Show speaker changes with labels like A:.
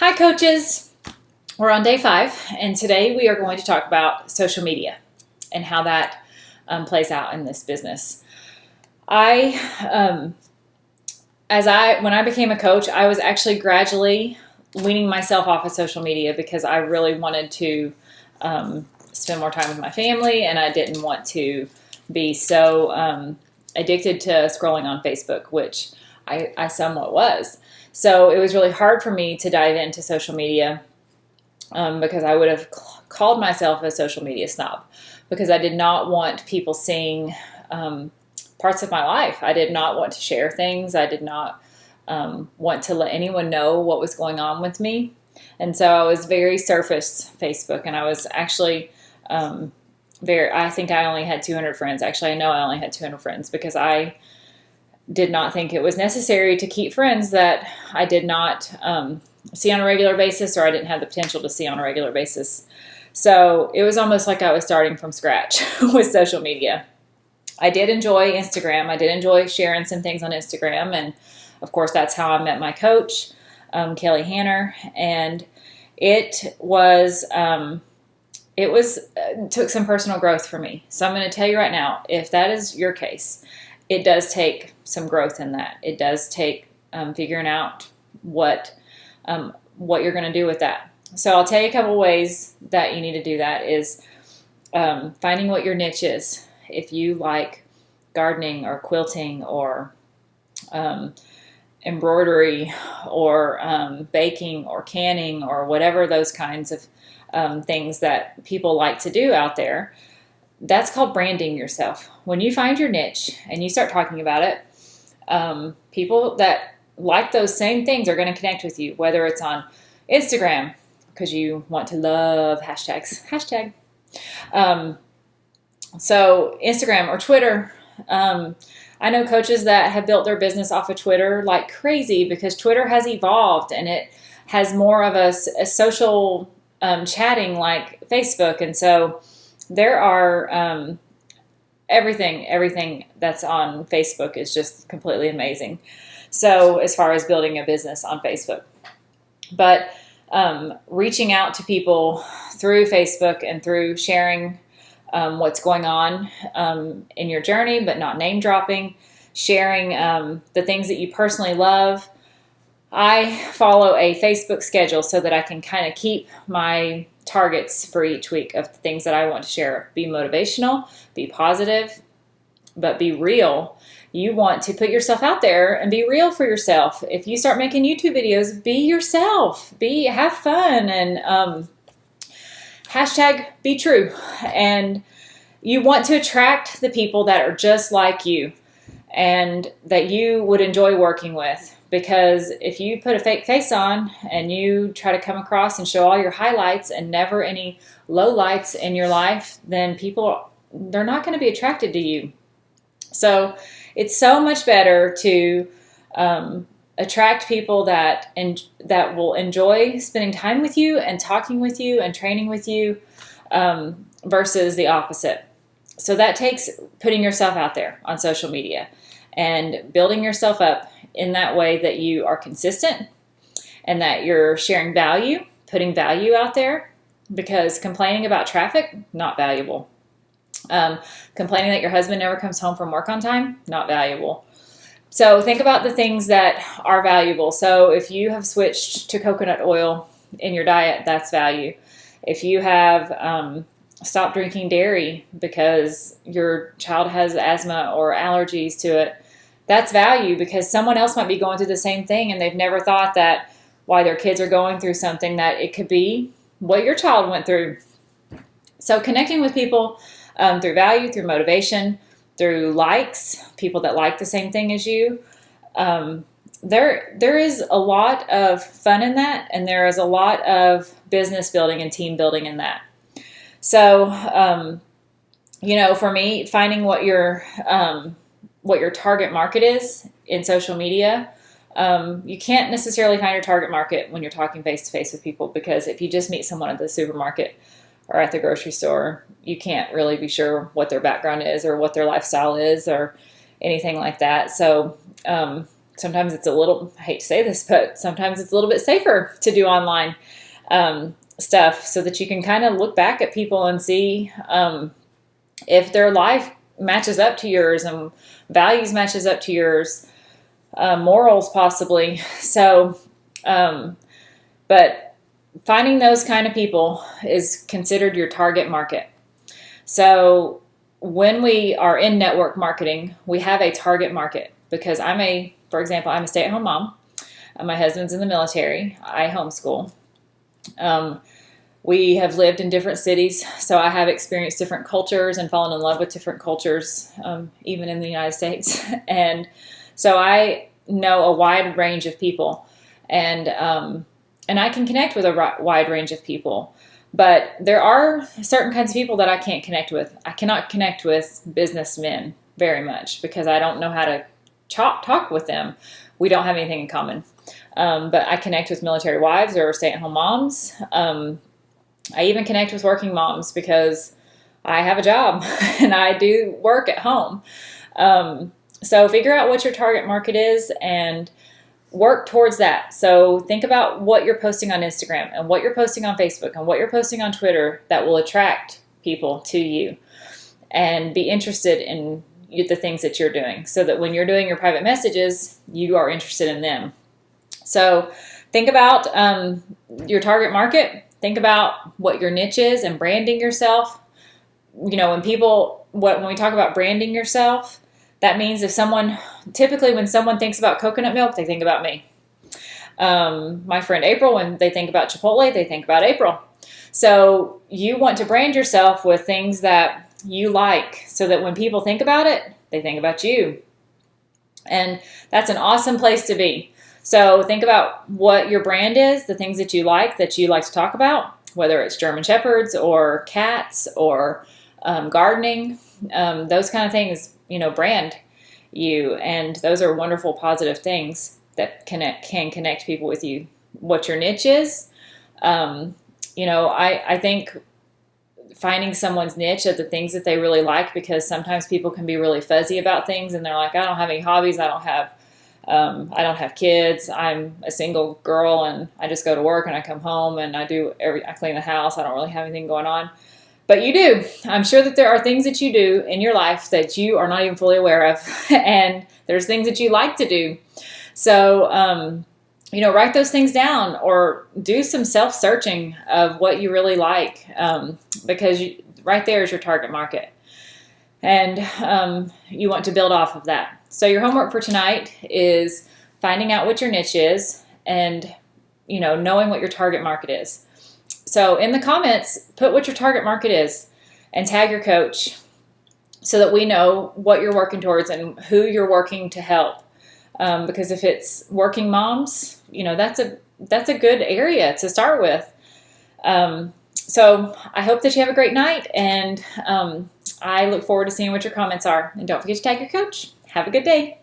A: Hi coaches, we're on day 5 and today we are going to talk about social media and how that plays out in this business. When I became a coach, I was actually gradually weaning myself off of social media because I really wanted to spend more time with my family and I didn't want to be so addicted to scrolling on Facebook, which I somewhat was. So it was really hard for me to dive into social media because I would have called myself a social media snob because I did not want people seeing parts of my life. I did not want to share things. I did not want to let anyone know what was going on with me. And so I was very surface Facebook, and I was actually I think I only had 200 friends. Actually, I know I only had 200 friends because I did not think it was necessary to keep friends that I did not see on a regular basis, or I didn't have the potential to see on a regular basis. So it was almost like I was starting from scratch with social media. I did enjoy Instagram. I did enjoy sharing some things on Instagram. And of course, that's how I met my coach, Kelly Hanner. And it took some personal growth for me. So I'm going to tell you right now, if that is your case, it does take some growth in that. It does take figuring out what you're going to do with that. So I'll tell you a couple ways that you need to do that is finding what your niche is. If you like gardening or quilting or embroidery or baking or canning or whatever those kinds of things that people like to do out there, that's called branding yourself. When you find your niche and you start talking about it, people that like those same things are going to connect with you, whether it's on Instagram, because you want to love hashtags, hashtag. So Instagram or Twitter. I know coaches that have built their business off of Twitter like crazy because Twitter has evolved and it has more of a social chatting like Facebook. And so there are everything that's on Facebook is just completely amazing. So as far as building a business on Facebook, but reaching out to people through Facebook and through sharing what's going on in your journey, but not name dropping, sharing the things that you personally love. I follow a Facebook schedule so that I can kind of keep my targets for each week of the things that I want to share. Be motivational, be positive, but be real. You want to put yourself out there and be real for yourself. If you start making YouTube videos, be yourself. Have fun and hashtag be true. And you want to attract the people that are just like you and that you would enjoy working with. Because if you put a fake face on and you try to come across and show all your highlights and never any lowlights in your life, then they're not going to be attracted to you. So it's so much better to attract people that will enjoy spending time with you and talking with you and training with you versus the opposite. So that takes putting yourself out there on social media and building yourself up in that way that you are consistent and that you're sharing value, putting value out there, because complaining about traffic, not valuable. Complaining that your husband never comes home from work on time, not valuable. So think about the things that are valuable. So if you have switched to coconut oil in your diet, that's value. If you have stopped drinking dairy because your child has asthma or allergies to it, that's value because someone else might be going through the same thing and they've never thought that why their kids are going through something, that it could be what your child went through. So connecting with people through value, through motivation, through likes, people that like the same thing as you. There is a lot of fun in that, and there is a lot of business building and team building in that. So, for me, finding what your target market is in social media, you can't necessarily find your target market when you're talking face-to-face with people, because if you just meet someone at the supermarket or at the grocery store, you can't really be sure what their background is or what their lifestyle is or anything like that. So Sometimes it's a little, I hate to say this, but sometimes it's a little bit safer to do online stuff, so that you can kind of look back at people and see if their life matches up to yours and values matches up to yours, morals possibly. So, but finding those kind of people is considered your target market. So when we are in network marketing, we have a target market, because for example, I'm a stay-at-home mom. My husband's in the military. I homeschool. We have lived in different cities, so I have experienced different cultures and fallen in love with different cultures, even in the United States. And so I know a wide range of people, and I can connect with a wide range of people. But there are certain kinds of people that I can't connect with. I cannot connect with businessmen very much, because I don't know how to talk with them. We don't have anything in common. But I connect with military wives or stay-at-home moms. I even connect with working moms, because I have a job and I do work at home. So figure out what your target market is and work towards that. So think about what you're posting on Instagram and what you're posting on Facebook and what you're posting on Twitter that will attract people to you, and be interested in the things that you're doing, so that when you're doing your private messages, you are interested in them. So think about your target market. Think about what your niche is and branding yourself. When we talk about branding yourself, that means typically when someone thinks about coconut milk, they think about me. My friend April, when they think about Chipotle, they think about April. So you want to brand yourself with things that you like, so that when people think about it, they think about you. And that's an awesome place to be. So think about what your brand is, the things that you like to talk about, whether it's German Shepherds or cats or gardening, those kind of things, brand you. And those are wonderful, positive things that can connect people with you. What your niche is, I think finding someone's niche of the things that they really like, because sometimes people can be really fuzzy about things and they're like, I don't have any hobbies, I don't have kids, I'm a single girl and I just go to work and I come home and I clean the house, I don't really have anything going on. But you do. I'm sure that there are things that you do in your life that you are not even fully aware of, and there's things that you like to do. So, write those things down or do some self-searching of what you really like, because right there is your target market. And you want to build off of that. So your homework for tonight is finding out what your niche is and, knowing what your target market is. So in the comments, put what your target market is and tag your coach, so that we know what you're working towards and who you're working to help. Because if it's working moms, that's a good area to start with. So I hope that you have a great night, and I look forward to seeing what your comments are. And don't forget to tag your coach. Have a good day.